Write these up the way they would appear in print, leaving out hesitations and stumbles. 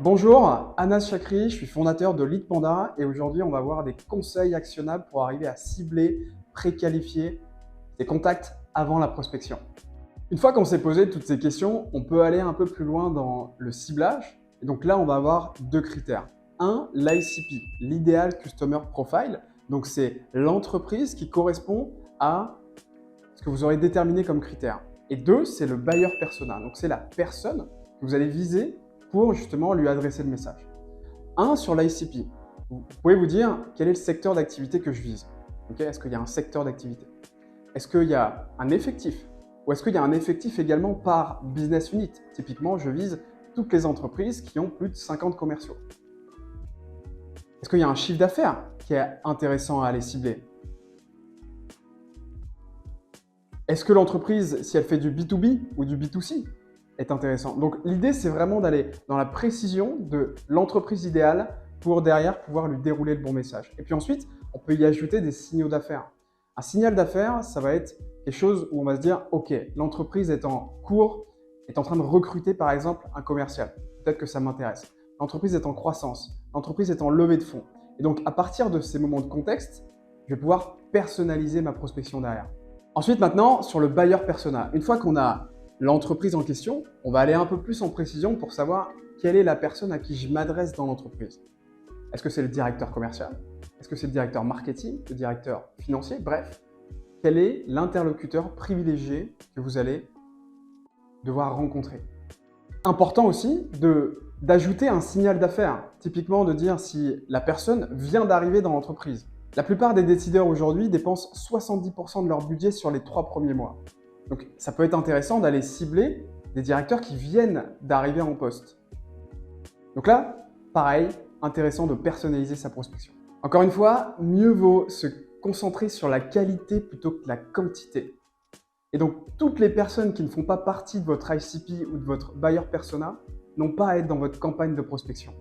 Bonjour, Anas Chakri, je suis fondateur de Lead Panda et aujourd'hui on va voir des conseils actionnables pour arriver à cibler, préqualifier des contacts avant la prospection. Une fois qu'on s'est posé toutes ces questions, on peut aller un peu plus loin dans le ciblage. Et donc là, on va avoir deux critères. Un, l'ICP, l'Ideal Customer Profile. Donc c'est l'entreprise qui correspond à ce que vous aurez déterminé comme critère. Et deux, c'est le buyer persona. Donc c'est la personne que vous allez viser pour justement lui adresser le message. Un, sur l'ICP, vous pouvez vous dire quel est le secteur d'activité que je vise. Est-ce qu'il y a un secteur d'activité? Est-ce qu'il y a un effectif? Ou est-ce qu'il y a un effectif également par business unit? Typiquement, je vise toutes les entreprises qui ont plus de 50 commerciaux. Est-ce qu'il y a un chiffre d'affaires qui est intéressant à aller cibler? Est-ce que l'entreprise, si elle fait du B2B ou du B2C, est intéressant? Donc l'idée, c'est vraiment d'aller dans la précision de l'entreprise idéale pour derrière pouvoir lui dérouler le bon message. Et puis ensuite, on peut y ajouter des signaux d'affaires. Un signal d'affaires, ça va être quelque chose où on va se dire, OK, l'entreprise est en cours, est en train de recruter par exemple un commercial. Peut-être que ça m'intéresse. L'entreprise est en croissance, l'entreprise est en levée de fonds. Et donc à partir de ces moments de contexte, je vais pouvoir personnaliser ma prospection derrière. Ensuite, maintenant, sur le buyer persona. Une fois qu'on a l'entreprise en question, on va aller un peu plus en précision pour savoir quelle est la personne à qui je m'adresse dans l'entreprise. Est-ce que c'est le directeur commercial? Est-ce que c'est le directeur marketing, le directeur financier? Bref, quel est l'interlocuteur privilégié que vous allez devoir rencontrer? Important aussi d'ajouter un signal d'affaires, typiquement de dire si la personne vient d'arriver dans l'entreprise. La plupart des décideurs aujourd'hui dépensent 70% de leur budget sur les 3 premiers mois. Donc ça peut être intéressant d'aller cibler des directeurs qui viennent d'arriver en poste. Donc là, pareil, intéressant de personnaliser sa prospection. Encore une fois, mieux vaut se concentrer sur la qualité plutôt que la quantité. Et donc, toutes les personnes qui ne font pas partie de votre ICP ou de votre buyer persona n'ont pas à être dans votre campagne de prospection.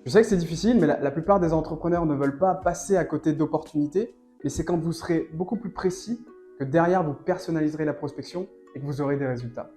Je sais que c'est difficile, mais la plupart des entrepreneurs ne veulent pas passer à côté d'opportunités, mais c'est quand vous serez beaucoup plus précis que derrière vous personnaliserez la prospection et que vous aurez des résultats.